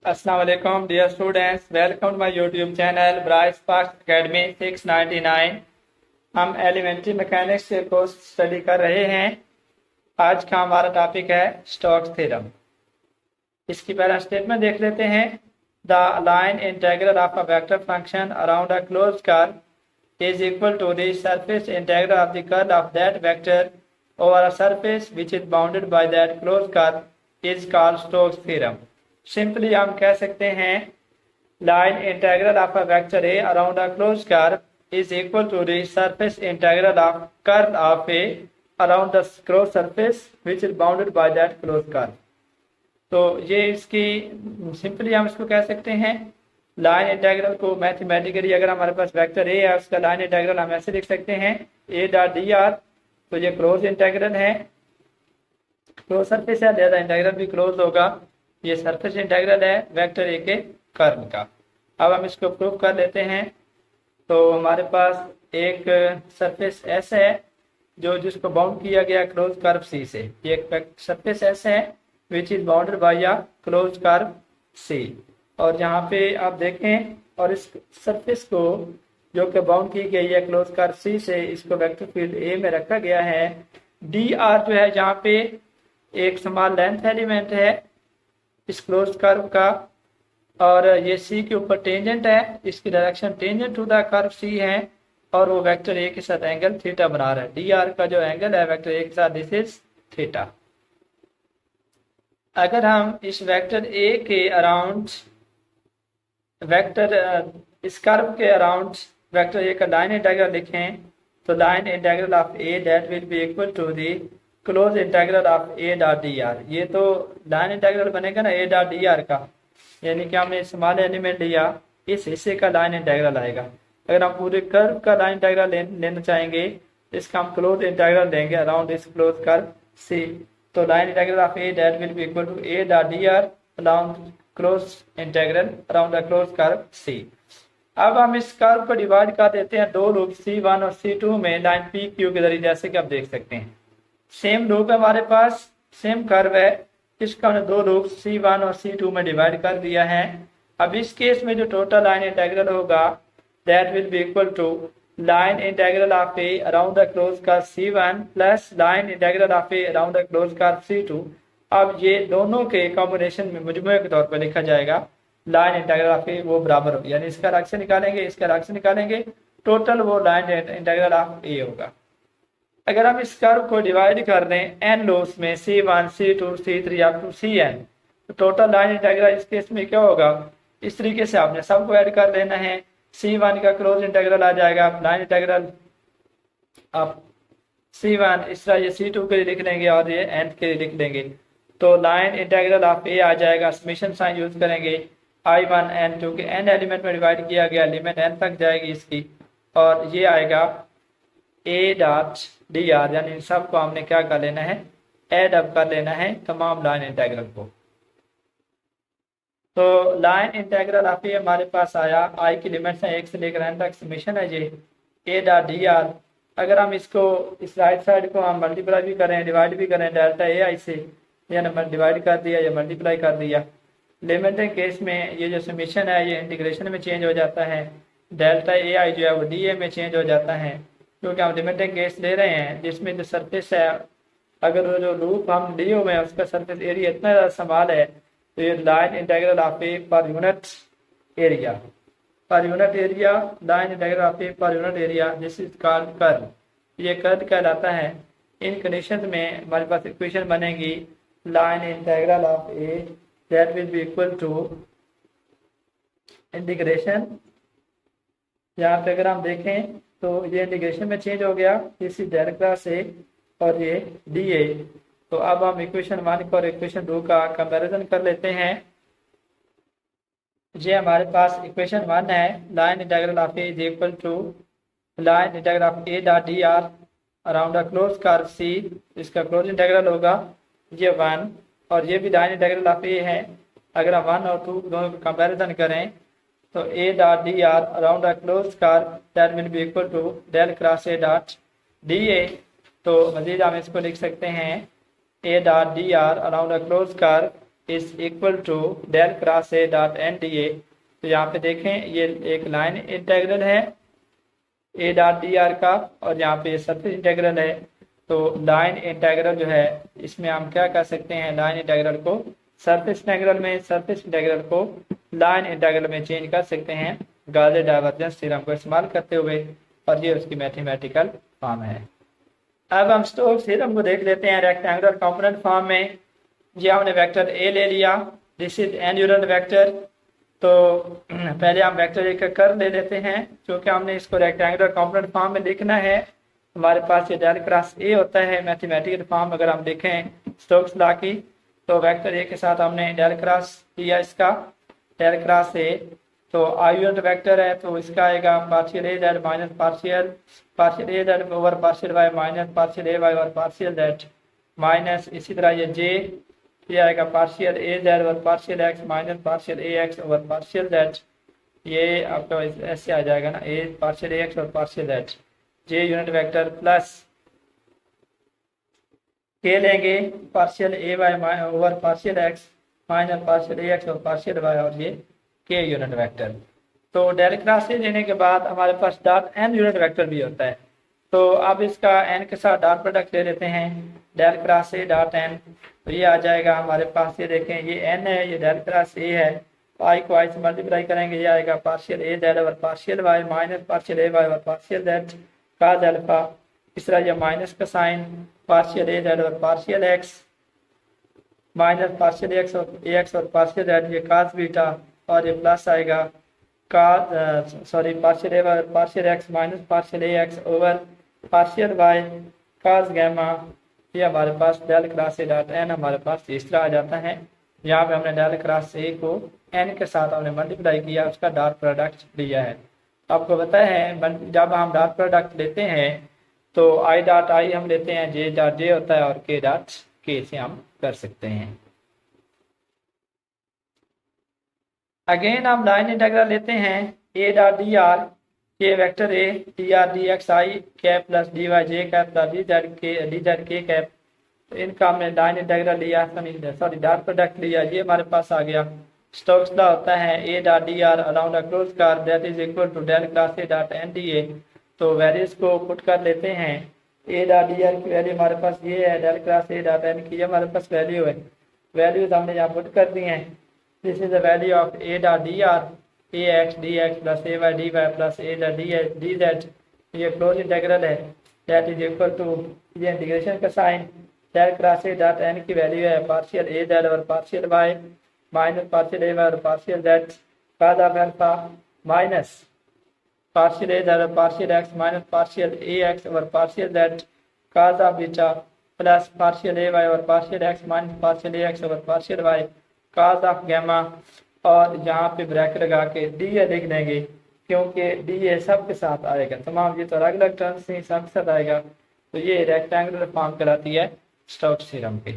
अस्सलाम वालेकुम dear students, welcome to my YouTube channel bright sparks academy 699। हम elementary mechanics के कोर्स स्टडी कर रहे हैं। आज का हमारा टॉपिक है स्टोक्स थ्योरम। इसकी पहला स्टेटमेंट देख लेते हैं। The line integral of a vector function around a closed curve is equal to the surface integral of the curve of that vector over a surface which is bounded by that closed curve is called Stokes theorem. Simply हम कह सकते हैं line integral of a vector A around a closed curve is equal to the surface integral of curve of A around the closed surface which is bounded by that closed curve. तो ये इसकी simply हम इसको कह सकते हैं line integral को mathematically अगर हमारे पास वेक्टर ए है उसका लाइन इंटीग्रल हम ऐसे लिख सकते हैं ए डॉट डी आर। तो ये क्लोज इंटीग्रल है, क्लोज सरफेस है, लिहाजा इंटीग्रल भी क्लोज होगा। ये सरफेस इंटीग्रल है वेक्टर ए के कर्व का। अब हम इसको प्रूव कर लेते हैं। तो हमारे पास एक सरफेस एस है जिसको बाउंड किया गया क्लोज कर्व सी से। ये एक सरफेस एस है which is bounded by a close curve C. और यहाँ पे आप देखें और इस सरफेस को जो कि बाउंड की गई है क्लोज कर्व सी से, इसको वेक्टर फील्ड ए में रखा गया है। डी आर जो है यहाँ पे एक स्मॉल लेंथ एलिमेंट है इस क्लोज कर्व का, और ये सी के ऊपर टेंजेंट है, इसकी direction tangent to the curve C है, और वो वेक्टर ए के साथ एंगल थीटा बना रहा है। डी आर का जो एंगल है वेक्टर ए के साथ दिस इज थीटा। अगर हम इस वेक्टर ए के अराउंड वेक्टर इस कर्व के अराउंड वेक्टर ए का लाइन इंटीग्रल लिखें तो line integral of A that will be equal to the close integral of A dot D R. ये तो लाइन इंटीग्रल बनेगा ना ए डॉट डी आर का, यानी कि हमने स्मॉल एलिमेंट लिया, इस हिस्से का लाइन इंटीग्रल आएगा। अगर हम पूरे कर्व का लाइन इंटीग्रल लेना चाहेंगे इसका हम क्लोज इंटीग्रल लेंगे around this close curve C. तो line integral of A that will be equal to A dot D R around close integral around the close curve C. अब हम इस कर्व को डिवाइड कर देते हैं दो लूप C1 और C2 में लाइन पी क्यू के जरिए, जैसे कि आप देख सकते हैं सेम लूप है हमारे पास, सेम कर्व है, इसका हमने दो लूप C1 और C2 में डिवाइड कर दिया है। अब इस केस में जो टोटल लाइन इंटीग्रल होगा that will be equal to line integral of A around the close curve C1 plus line integral of A around the close curve C2। अब ये दोनों के कॉम्बिनेशन में मुजमुए के तौर पर लिखा जाएगा लाइन इंटीग्रल ऑफ ए वो बराबर होगा, यानी इसका राशि निकालेंगे इसका राशि निकालेंगे, टोटल वो लाइन इंटीग्रल ऑफ ए होगा। अगर हम इस कर्व को डिवाइड कर दें n लूप्स में C1 C2 C3 up to Cn, तो टोटल लाइन इंटीग्रल इस केस में क्या होगा, इस तरीके से आपने सबको ऐड कर लेना है। C1 का क्लोज इंटीग्रल आ जाएगा, लाइन इंटीग्रल आप C1 इस तरह ये C2 के लिए लिख लेंगे और ये n के लिए लिख लेंगे। तो लाइन इंटीग्रल ऑफ ए आ जाएगा, समेशन साइन यूज करेंगे I1 n, क्योंकि n एलिमेंट में डिवाइड किया गया, लिमिट n तक जाएगी इसकी, और ये आएगा ए डॉट डी आर, यानी इन सब को हमने क्या कर लेना है, एड अप कर लेना है तमाम लाइन इंटीग्रल को। तो लाइन इंटीग्रल ऑफ ए हमारे पास आया, आई की लिमिट्स हैं 1 से लेकर n तक, समेशन है ये ए डॉट डी आर। अगर हम इसको इस राइट साइड को हम मल्टीप्लाई भी करें डिवाइड भी करें डेल्टा ए आई से, यानी डिवाइड कर दिया या मल्टीप्लाई कर दिया, लिमिटिंग केस में ये जो समेशन है ये इंटीग्रेशन में चेंज हो जाता है, डेल्टा ए आई जो है वो डी ए में चेंज हो जाता है, क्योंकि हम लिमिटिंग केस ले रहे हैं जिसमें जो सरफेस है, अगर वो जो लूप हम लिए हुए हैं उसका सरफेस एरिया इतना ज़्यादा स्मॉल है, तो ये line integral of A per unit area line integral of A per unit area this is called curve, ये कर्व कहलाता है। इन कंडीशन में हमारे पास इक्वेशन बनेगी line integral of A that will be equal to integration, यहाँ पे अगर हम देखें तो ये इंटीग्रेशन में चेंज हो गया इसी डेल्टा से और ये डी ए। तो अब हम इक्वेशन 1 और इक्वेशन 2 का कंपैरिजन कर लेते हैं। ये हमारे पास इक्वेशन 1 है, line integral of A is equal to line integral of A dot D R around the close curve C, इसका क्लोज इंटीग्रल होगा ये 1, और ये भी लाइन इंटीग्रल ऑफ ए है। अगर हम 1 और 2 दोनों का कंपैरिजन करें तो A dot D R around the close curve that will be equal to del cross A dot D A. तो मजीद हम इसको लिख सकते हैं A dot D R around the close curve is equal to del cross A dot N D A. तो यहाँ पे देखें ये एक लाइन इंटेग्रल है ए डॉट डी आर का, और यहाँ पे सरफेस इंटेग्रल है। तो लाइन इंटेग्रल जो है इसमें हम क्या कर सकते हैं, लाइन इंटेग्रल को सरफेस इंटेग्रल में, सरफेस इंटेग्रल को लाइन इंटेग्रल में चेंज कर सकते हैं गॉस डाइवर्जेंस थ्योरम को इस्तेमाल करते हुए, और ये उसकी मैथमेटिकल फॉर्म है। अब हम स्टोक्स थ्योरम को देख लेते हैं रेक्टेंगुलर कंपोनेंट फॉर्म में। ये हमने वेक्टर ए ले लिया, this is an unit vector. तो पहले हम वेक्टर ए का कर्ल ले लेते हैं, क्योंकि हमने इसको रेक्टेंगुलर कंपोनेंट फॉर्म में लिखना है। हमारे पास ये डेल क्रॉस ए होता है मैथमेटिकल फॉर्म। अगर हम देखें स्टोक्स लॉ की, तो वेक्टर ए के साथ हमने डेल क्रॉस लिया, इसका डेल क्रॉस ए। तो आई यूनिट वेक्टर है, तो इसका आएगा partial A Z minus partial A Z over partial Y minus partial A Y over partial Z minus, इसी तरह ये आएगा partial A Z over partial X minus partial A X over partial Z. ये आपका ऐसे आ जाएगा ना, ए पार्शियल ए एक्स और partial Z, J unit vector plus K लेंगे partial A Y over partial X minus partial A X और partial Y, और ये के यूनिट वेक्टर। तो डेल क्रॉस ए लेने के बाद हमारे पास डॉट एन यूनिट वेक्टर भी होता है। तो अब इसका एन के साथ डॉट प्रोडक्ट ले लेते हैं, del cross A dot N. तो ये आ जाएगा हमारे पास, ये देखें ये एन है, ये डेल क्रॉस ए है, आई को आई से मल्टीप्लाई करेंगे, ये आएगा partial A Z over partial Y minus partial A Y over partial Z cos alpha. इस तरह ये माइनस का sign partial A Z over partial X minus partial X और पार्शियल जेड, ये काज बीटा, और ये प्लस आएगा partial A Y partial X minus partial A X over partial Y cos gamma. ये हमारे पास del cross A dot N हमारे पास इस तरह आ जाता है। यहाँ पे हमने डेल क्रॉस ए को एन के साथ हमने मल्टीप्लाई किया, उसका डॉट प्रोडक्ट लिया है। आपको पता है जब हम डॉट प्रोडक्ट लेते हैं तो आई डॉट आई हम लेते हैं, जे डॉट जे होता है, और के डॉट के से हम कर सकते हैं। अगेन हम लाइन इंटीग्रल लेते हैं ए डॉट डी आर के vector A D R D X I cap plus D Y J cap plus D Z K cap. तो इनका हमने लाइन इंटीग्रल लिया, डॉट प्रोडक्ट लिया, ये हमारे पास आ गया। स्टोक्स लॉ होता है A dot D R around a close curve that is equal to del cross A dot N D A. तो वैल्यूज को पुट कर लेते हैं, ए डॉट डी आर की वैल्यू हमारे पास ये है, del cross A dot N की हमारे पास वैल्यू है, वैल्यूज हमने यहाँ पुट कर दी हैं। This is the value of A dot D R A X D X plus A Y plus A dot D Z. ये क्लोज इंटीग्रल है, दैट इज इक्वल टू, ये इंटीग्रेशन का sign del cross A dot N की value है partial A Z और partial Y minus partial A Y और partial Z cos of alpha minus partial A Z और partial X minus partial A X और partial Z cos of beta plus partial A Y और partial X minus partial A X और partial Y cos of gamma. और यहाँ पे bracket लगा के D A लिख देंगे, क्योंकि डी ए सब के साथ आएगा, तमाम ये तो अलग अलग टर्म्स नहीं सब के साथ आएगा। तो ये रेक्टेंगुलर फॉर्म कहलाती है स्टोक्स थ्योरम की।